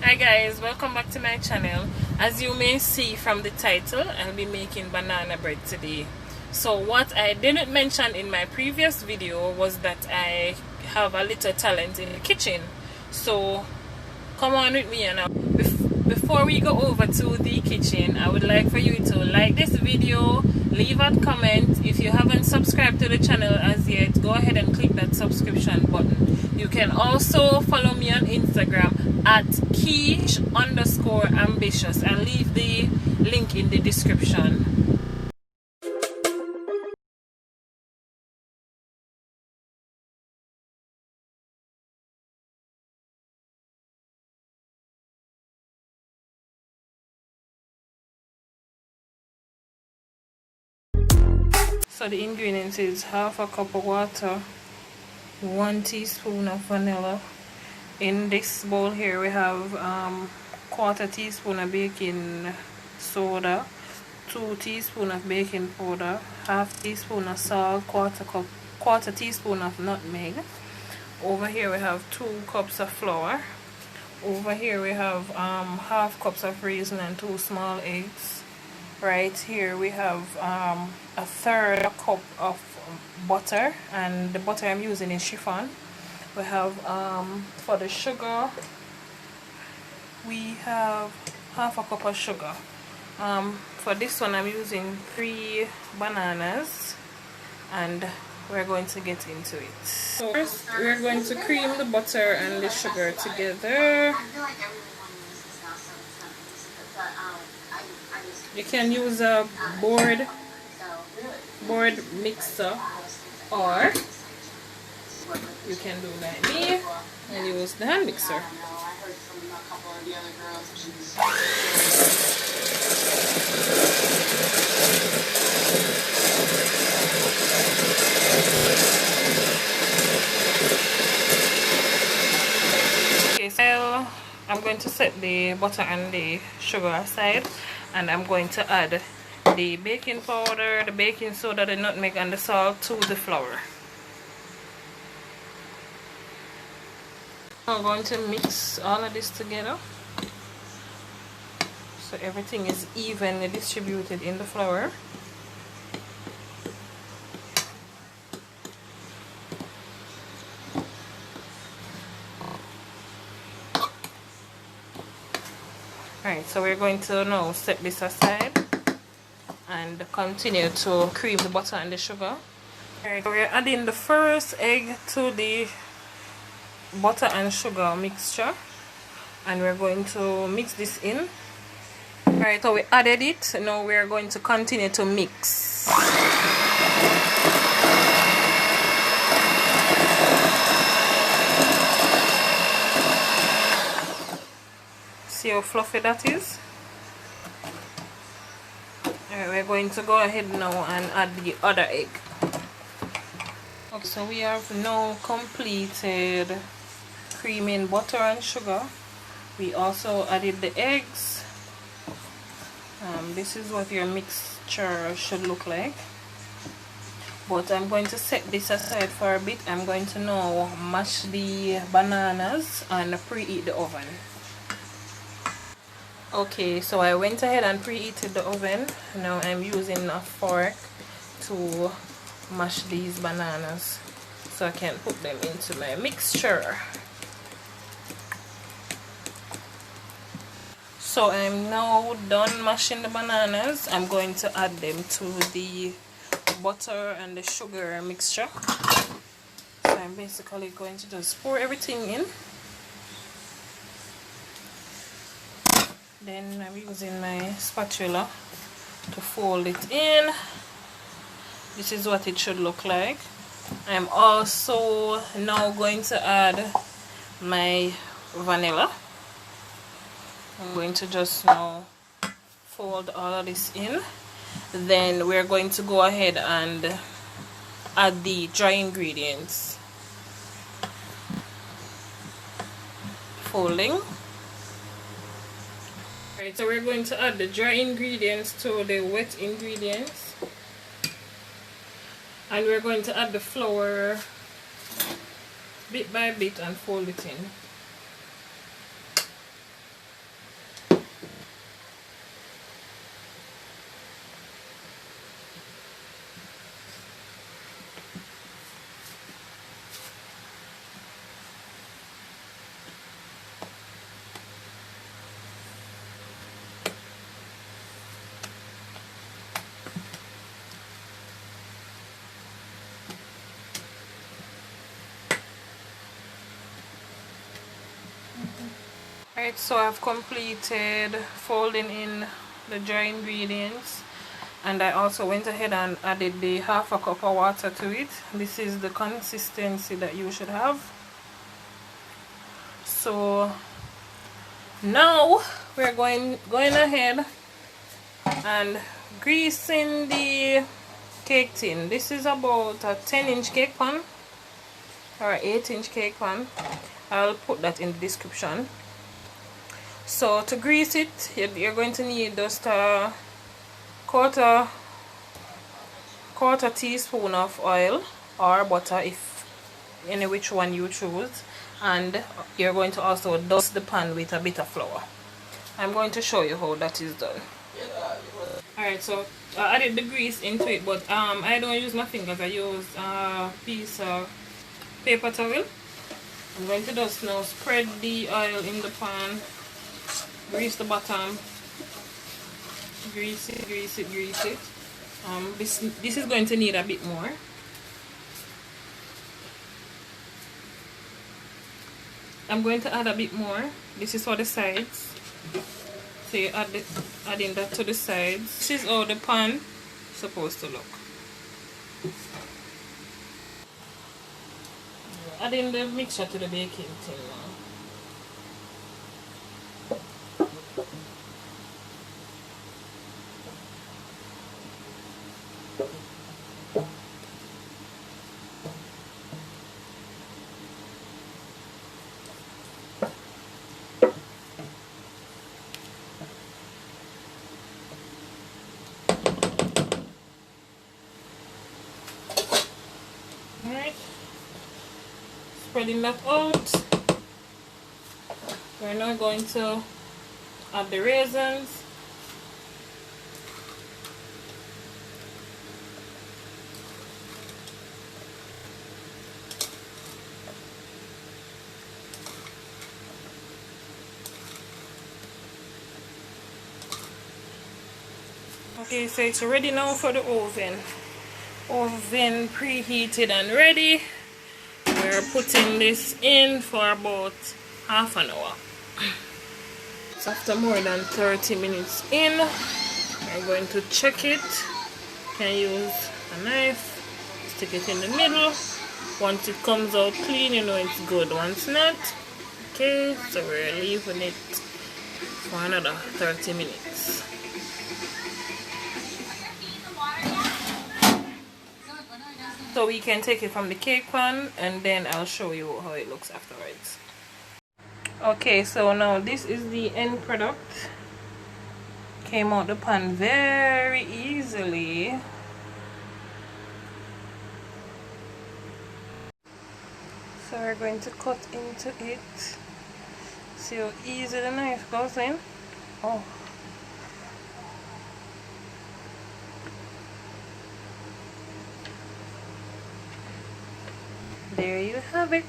Hi guys, welcome back to my channel. As you may see from the title, I'll be making banana bread today. So what I didn't mention in my previous video was that I have a little talent in the kitchen. So come on with me now. Before we go over to the kitchen, I would like for you to like this video, leave a comment. If you haven't subscribed to the channel as yet, go ahead and click that subscription button. You can also follow me on Instagram at @key_ambitious. I'll leave the link in the description. So the ingredients is half a cup of water, 1 teaspoon of vanilla. In this bowl here we have 1/4 teaspoon of baking soda, 2 teaspoon of baking powder, 1/2 teaspoon of salt, 1/4 teaspoon of nutmeg. Over here we have 2 cups of flour. Over here we have 1/2 cups of raisin and 2 small eggs. Right here we have 1/3 cup of butter, and the butter I'm using is chiffon. We have for the sugar we have 1/2 cup of sugar. For this one I'm using 3 bananas, and we're going to get into it. So first we're going to cream the butter and the sugar together. You can use a board mixer, or you can do like me and use the hand mixer. Okay, so I'm going to set the butter and the sugar aside, and I'm going to add the baking powder, the baking soda, the nutmeg and the salt to the flour. I'm going to mix all of this together so everything is evenly distributed in the flour. Alright, so we're going to now set this aside and continue to cream the butter and the sugar. Alright, so we're adding the first egg to the butter and sugar mixture, and we're going to mix this in. Alright, so we added it. Now we're going to continue to mix. See how fluffy that is? Alright, we're going to go ahead now and add the other egg. Okay, so we have now completed creaming butter and sugar. We also added the eggs. This is what your mixture should look like, but I'm going to set this aside for a bit. I'm going to now mash the bananas and preheat the oven. Okay, so I went ahead and preheated the oven. Now I'm using a fork to mash these bananas so I can put them into my mixture. So I'm now done mashing the bananas. I'm going to add them to the butter and the sugar mixture. So I'm basically going to just pour everything in. Then I'm using my spatula to fold it in. This is what it should look like. I'm also now going to add my vanilla. I'm going to just now fold all of this in. Then we're going to go ahead and add the dry ingredients. Folding. Right, so we're going to add the dry ingredients to the wet ingredients. And we're going to add the flour bit by bit and fold it in. Alright, so I've completed folding in the dry ingredients, and I also went ahead and added the half a cup of water to it. This is the consistency that you should have. So now we're going ahead and greasing the cake tin. This is about a 10-inch cake pan or 8-inch cake pan. I'll put that in the description. So to grease it, you're going to need just a quarter teaspoon of oil or butter, if any which one you choose, and you're going to also dust the pan with a bit of flour. I'm going to show you how that is done. Alright, so I added the grease into it, but I don't use my fingers. I use a piece of paper towel. I'm going to just now spread the oil in the pan, grease the bottom, grease it. This is going to need a bit more. I'm going to add a bit more. This is for the sides. So you adding that to the sides. This is how the pan is supposed to look. Adding the mixture to the baking tin now. Alright, spreading that out. We're now going to add the raisins. Okay, so it's ready now for the oven. Oven preheated and ready. We're putting this in for about half an hour. It's after more than 30 minutes in. We're going to check it. You can use a knife, stick it in the middle. Once it comes out clean, you know it's good. Once not, okay, so we're leaving it for another 30 minutes. So we can take it from the cake pan, and then I'll show you how it looks afterwards. Okay, so now this is the end product. Came out the pan very easily. So we're going to cut into it. See how easy the knife goes in? Oh. There you have it.